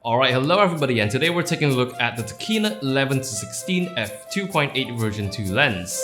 Alright, hello everybody, and today we're taking a look at the Tokina 11-16 f2.8 version 2 lens.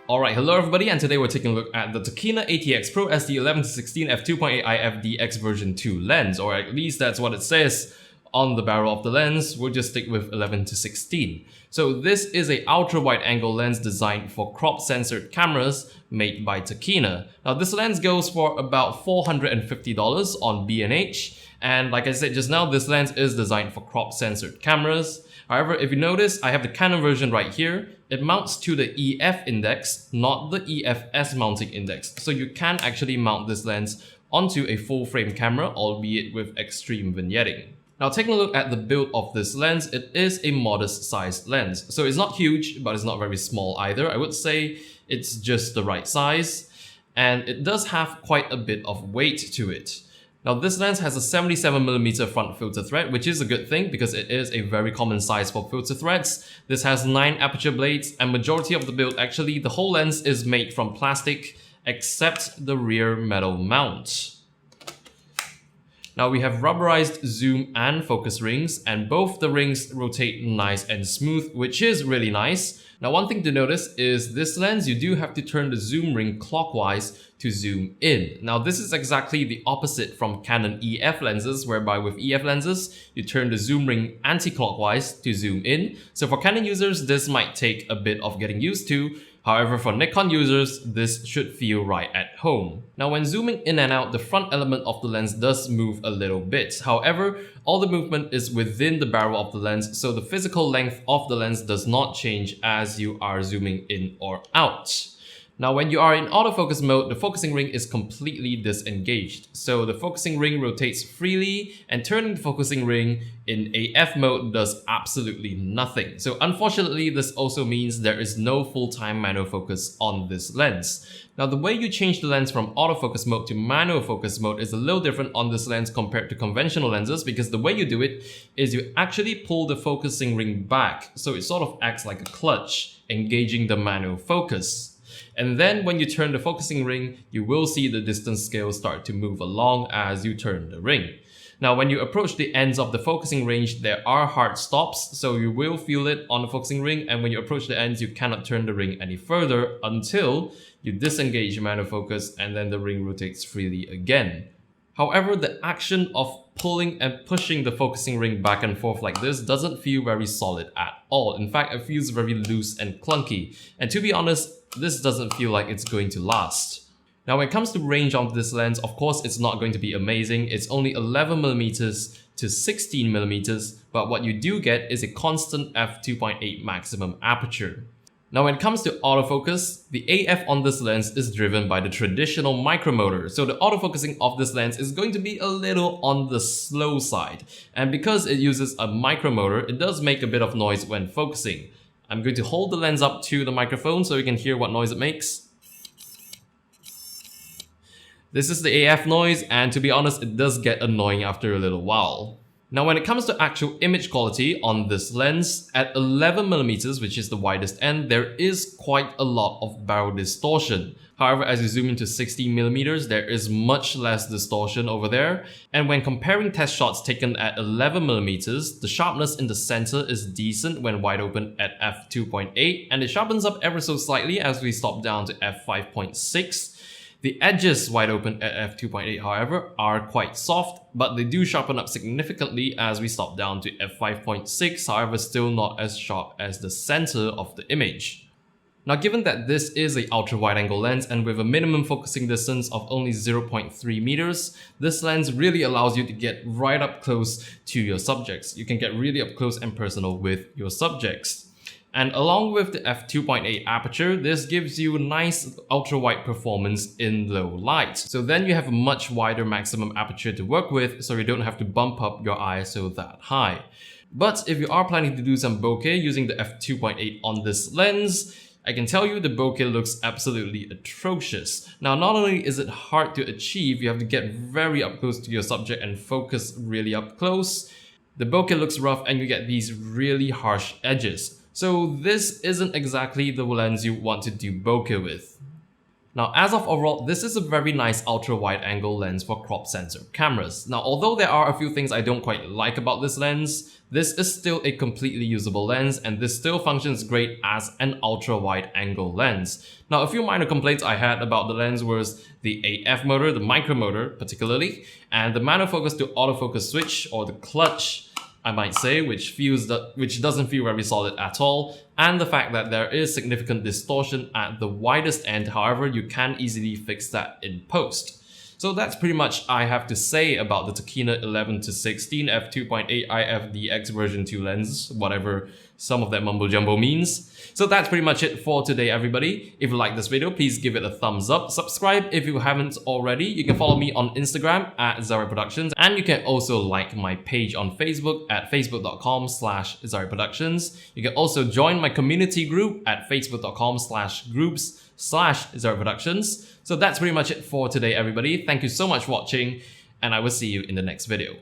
Alright, hello everybody, and today we're taking a look at the Tokina ATX Pro SD 11-16 f2.8 IFDX version 2 lens, or at least that's what it says on the barrel of the lens. We'll just stick with 11-16. So this is a ultra wide angle lens designed for crop censored cameras made by Tokina. Now this lens goes for about $450 on B&H, and like I said just now, this lens is designed for crop censored cameras. However, if you notice, I have the Canon version right here. It mounts to the EF index, not the EFS mounting index. So you can actually mount this lens onto a full frame camera, albeit with extreme vignetting. Now taking a look at the build of this lens, it is a modest sized lens. So it's not huge, but it's not very small either. I would say it's just the right size, and it does have quite a bit of weight to it. Now this lens has a 77mm front filter thread, which is a good thing because it is a very common size for filter threads. This has 9 aperture blades, and majority of the build, actually the whole lens, is made from plastic except the rear metal mount. Now we have rubberized zoom and focus rings, and both the rings rotate nice and smooth, which is really nice. Now one thing to notice is this lens, you do have to turn the zoom ring clockwise to zoom in. Now this is exactly the opposite from Canon EF lenses, whereby with EF lenses, you turn the zoom ring anti-clockwise to zoom in. So for Canon users, this might take a bit of getting used to. However, for Nikon users, this should feel right at home. Now when zooming in and out, the front element of the lens does move a little bit. However, all the movement is within the barrel of the lens, so the physical length of the lens does not change as you are zooming in or out. Now when you are in autofocus mode, the focusing ring is completely disengaged. So the focusing ring rotates freely, and turning the focusing ring in AF mode does absolutely nothing. So unfortunately, this also means there is no full-time manual focus on this lens. Now the way you change the lens from autofocus mode to manual focus mode is a little different on this lens compared to conventional lenses, because the way you do it is you actually pull the focusing ring back. So it sort of acts like a clutch, engaging the manual focus. And then when you turn the focusing ring, you will see the distance scale start to move along as you turn the ring. Now when you approach the ends of the focusing range, there are hard stops, so you will feel it on the focusing ring, and when you approach the ends, you cannot turn the ring any further until you disengage manual focus, and then the ring rotates freely again. However, the action of pulling and pushing the focusing ring back and forth like this doesn't feel very solid at all. In fact, it feels very loose and clunky. And to be honest, this doesn't feel like it's going to last. Now when it comes to range of this lens, of course it's not going to be amazing. It's only 11mm to 16mm, but what you do get is a constant f2.8 maximum aperture. Now when it comes to autofocus, the AF on this lens is driven by the traditional micromotor. So the autofocusing of this lens is going to be a little on the slow side. And because it uses a micromotor, it does make a bit of noise when focusing. I'm going to hold the lens up to the microphone so you can hear what noise it makes. This is the AF noise, and to be honest, it does get annoying after a little while. Now when it comes to actual image quality on this lens, at 11mm, which is the widest end, there is quite a lot of barrel distortion. However, as you zoom into 16mm, there is much less distortion over there. And when comparing test shots taken at 11mm, the sharpness in the center is decent when wide open at f2.8, and it sharpens up ever so slightly as we stop down to f5.6. The edges wide open at f2.8, however, are quite soft, but they do sharpen up significantly as we stop down to f5.6, however still not as sharp as the center of the image. Now given that this is an ultra wide angle lens and with a minimum focusing distance of only 0.3 meters, this lens really allows you to get right up close to your subjects. You can get really up close and personal with your subjects. And along with the f2.8 aperture, this gives you nice ultra-wide performance in low light. So then you have a much wider maximum aperture to work with, so you don't have to bump up your ISO that high. But if you are planning to do some bokeh using the f2.8 on this lens, I can tell you the bokeh looks absolutely atrocious. Now not only is it hard to achieve, you have to get very up close to your subject and focus really up close. The bokeh looks rough and you get these really harsh edges. So this isn't exactly the lens you want to do bokeh with. Now, as of overall, this is a very nice ultra-wide angle lens for crop sensor cameras. Now, although there are a few things I don't quite like about this lens, this is still a completely usable lens, and this still functions great as an ultra-wide angle lens. Now, a few minor complaints I had about the lens was the AF motor, the micro motor particularly, and the manual focus to autofocus switch, or the clutch, I might say, which doesn't feel very solid at all, and the fact that there is significant distortion at the widest end. However, you can easily fix that in post. So that's pretty much I have to say about the Tokina 11-16 f2.8 IFDX version 2 lens, whatever some of that mumbo jumbo means. So that's pretty much it for today, everybody. If you like this video, please give it a thumbs up. Subscribe if you haven't already. You can follow me on Instagram at Zari Productions, and you can also like my page on Facebook at facebook.com/Zari Productions. You can also join my community group at facebook.com/groups/Zari Productions. So that's pretty much it for today, everybody. Thank you so much for watching, and I will see you in the next video.